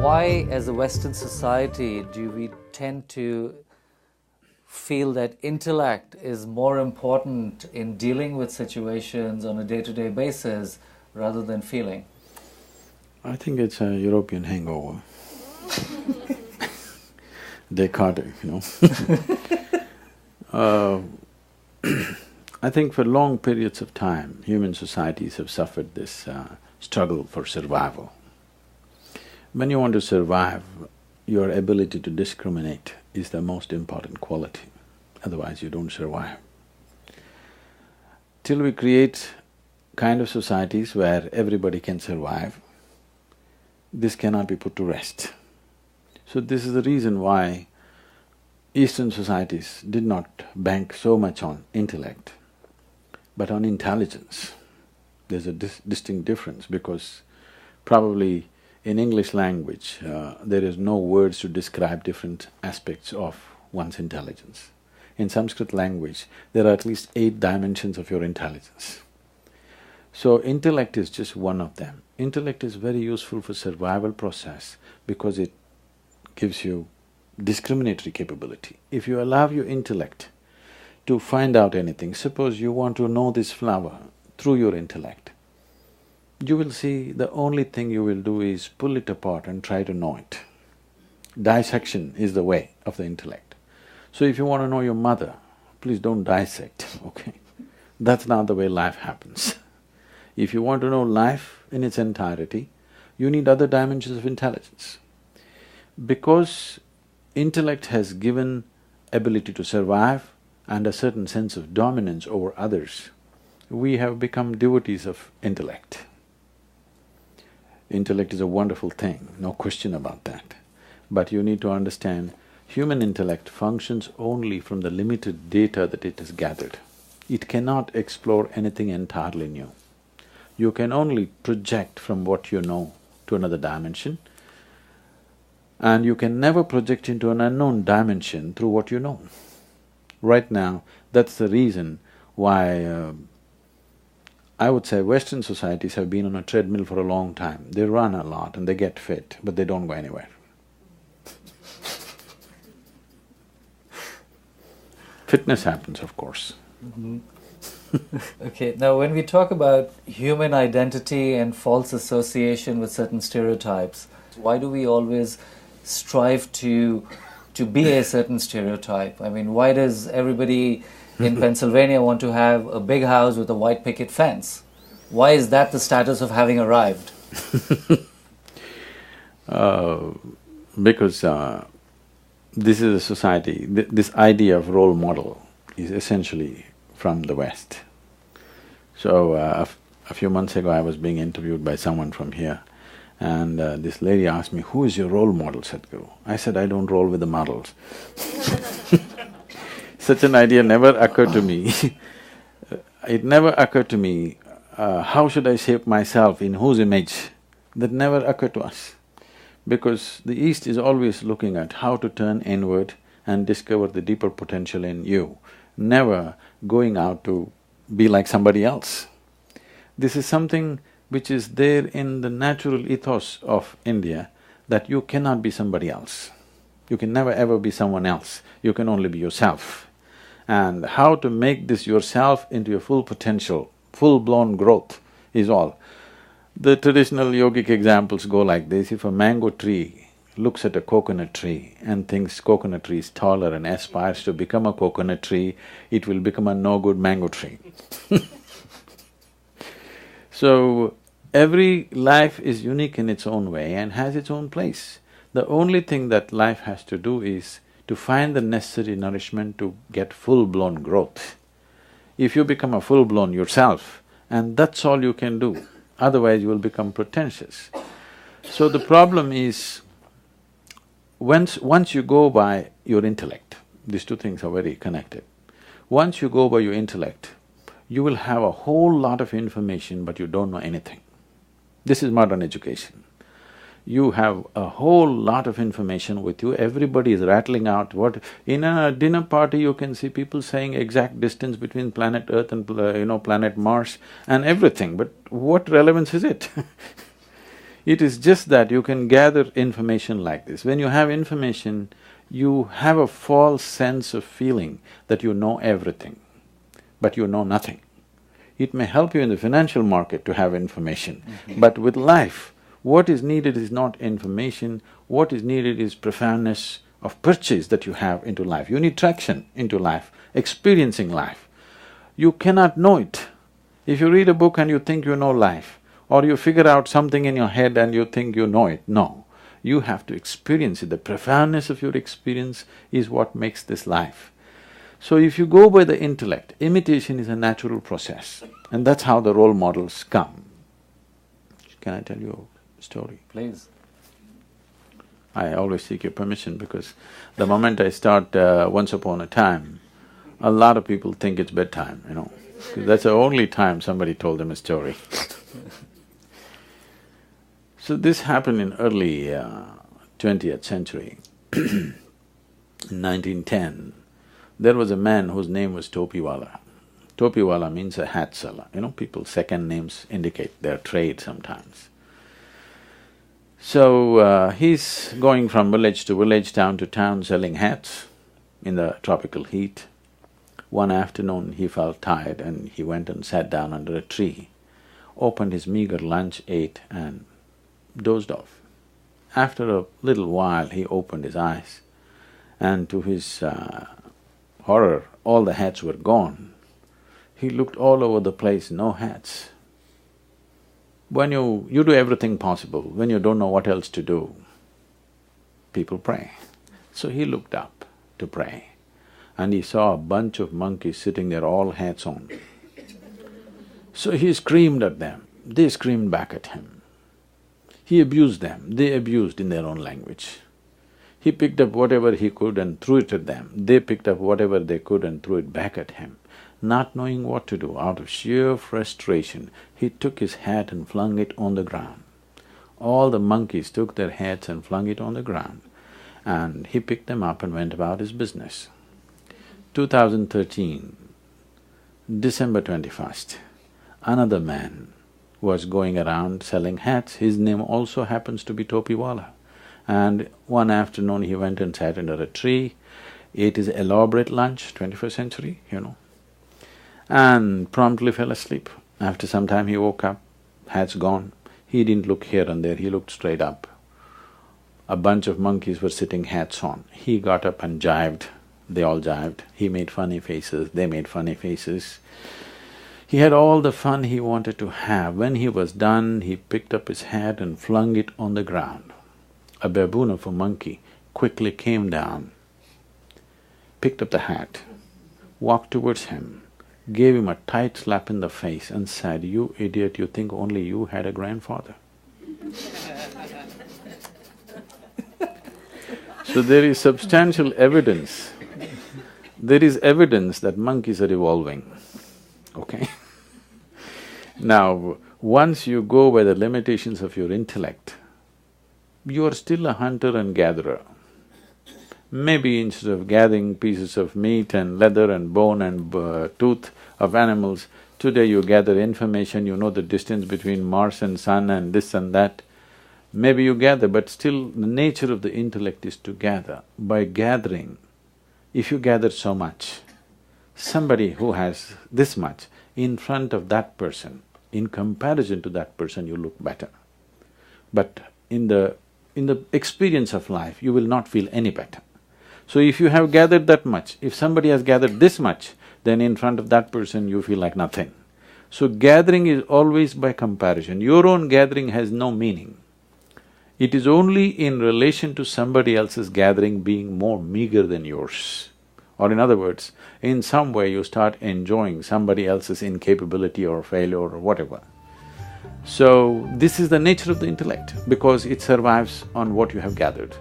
Why, as a Western society, do we tend to feel that intellect is more important in dealing with situations on a day-to-day basis rather than feeling? I think it's a European hangover. Descartes, I think for long periods of time, human societies have suffered this struggle for survival. When you want to survive, your ability to discriminate is the most important quality, otherwise you don't survive. Till we create kind of societies where everybody can survive, this cannot be put to rest. So this is the reason why Eastern societies did not bank so much on intellect, but on intelligence. There's a distinct difference because probably in English language, there is no words to describe different aspects of one's intelligence. In Sanskrit language, there are at least 8 dimensions of your intelligence. So intellect is just one of them. Intellect is very useful for survival process because it gives you discriminatory capability. If you allow your intellect to find out anything, suppose you want to know this flower through your intellect, you will see the only thing you will do is pull it apart and try to know it. Dissection is the way of the intellect. So if you want to know your mother, please don't dissect, okay? That's not the way life happens. If you want to know life in its entirety, you need other dimensions of intelligence. Because intellect has given ability to survive and a certain sense of dominance over others, we have become devotees of intellect. Intellect is a wonderful thing, no question about that. But you need to understand, human intellect functions only from the limited data that it has gathered. It cannot explore anything entirely new. You can only project from what you know to another dimension, and you can never project into an unknown dimension through what you know. Right now, that's the reason why I would say Western societies have been on a treadmill for a long time. They run a lot and they get fit, but they don't go anywhere. Fitness happens, of course. Okay, now when we talk about human identity and false association with certain stereotypes, why do we always strive to be a certain stereotype? I mean, why does everybody in Pennsylvania want to have a big house with a white picket fence? Why is that the status of having arrived? Because this is a society, this idea of role model is essentially from the West. So a few months ago I was being interviewed by someone from here, and this lady asked me, "Who is your role model, Sadhguru?" I said, "I don't roll with the models." Such an idea never occurred to me. It never occurred to me, how should I shape myself, in whose image? That never occurred to us. Because the East is always looking at how to turn inward and discover the deeper potential in you, never going out to be like somebody else. This is something which is there in the natural ethos of India, that you cannot be somebody else. You can never ever be someone else, you can only be yourself. And how to make this yourself into your full potential, full-blown growth is all. The traditional yogic examples go like this: if a mango tree looks at a coconut tree and thinks coconut tree is taller and aspires to become a coconut tree, it will become a no-good mango tree. So, every life is unique in its own way and has its own place. The only thing that life has to do is to find the necessary nourishment to get full-blown growth. If you become a full-blown yourself, and that's all you can do, otherwise you will become pretentious. So the problem is, once you go by your intellect, these two things are very connected. Once you go by your intellect, you will have a whole lot of information but you don't know anything. This is modern education. You have a whole lot of information with you, everybody is rattling out what… In a dinner party you can see people saying exact distance between planet Earth and planet Mars and everything, but what relevance is it? It is just that you can gather information like this. When you have information, you have a false sense of feeling that you know everything, but you know nothing. It may help you in the financial market to have information, but with life, what is needed is not information, what is needed is profoundness of purchase that you have into life. You need traction into life, experiencing life. You cannot know it. If you read a book and you think you know life, or you figure out something in your head and you think you know it, no. You have to experience it. The profoundness of your experience is what makes this life. So if you go by the intellect, imitation is a natural process, and that's how the role models come. Can I tell you a story? Please. I always seek your permission because the moment I start once upon a time, a lot of people think it's bedtime, you know. That's the only time somebody told them a story. So this happened in early 20th century. In 1910, there was a man whose name was Topiwala. Topiwala means a hat seller, you know, people's second names indicate their trade sometimes. So, he's going from village to village, town to town selling hats in the tropical heat. One afternoon he felt tired and he went and sat down under a tree, opened his meager lunch, ate and dozed off. After a little while he opened his eyes and to his horror, all the hats were gone. He looked all over the place, no hats. When you do everything possible, when you don't know what else to do, people pray. So he looked up to pray and he saw a bunch of monkeys sitting there, all hats on. So he screamed at them, they screamed back at him. He abused them, they abused in their own language. He picked up whatever he could and threw it at them, they picked up whatever they could and threw it back at him. Not knowing what to do, out of sheer frustration, he took his hat and flung it on the ground. All the monkeys took their hats and flung it on the ground, and he picked them up and went about his business. 2013, December 21st, another man was going around selling hats. His name also happens to be Topiwala. And one afternoon he went and sat under a tree, ate his elaborate lunch, 21st century, you know, and promptly fell asleep. After some time he woke up, hats gone. He didn't look here and there, he looked straight up. A bunch of monkeys were sitting hats on. He got up and jived, they all jived. He made funny faces, they made funny faces. He had all the fun he wanted to have. When he was done, he picked up his hat and flung it on the ground. A baboon of a monkey quickly came down, picked up the hat, walked towards him, gave him a tight slap in the face and said, "You idiot, you think only you had a grandfather." So there is substantial evidence, there is evidence that monkeys are evolving, okay? Now, once you go by the limitations of your intellect, you are still a hunter and gatherer. Maybe instead of gathering pieces of meat and leather and bone and tooth of animals, today you gather information, you know the distance between Mars and Sun and this and that. Maybe you gather, but still the nature of the intellect is to gather. By gathering, if you gather so much, somebody who has this much, in front of that person, in comparison to that person, you look better. But in the experience of life, you will not feel any better. So if you have gathered that much, if somebody has gathered this much, then in front of that person you feel like nothing. So gathering is always by comparison. Your own gathering has no meaning. It is only in relation to somebody else's gathering being more meager than yours. Or in other words, in some way you start enjoying somebody else's incapability or failure or whatever. So, this is the nature of the intellect, because it survives on what you have gathered.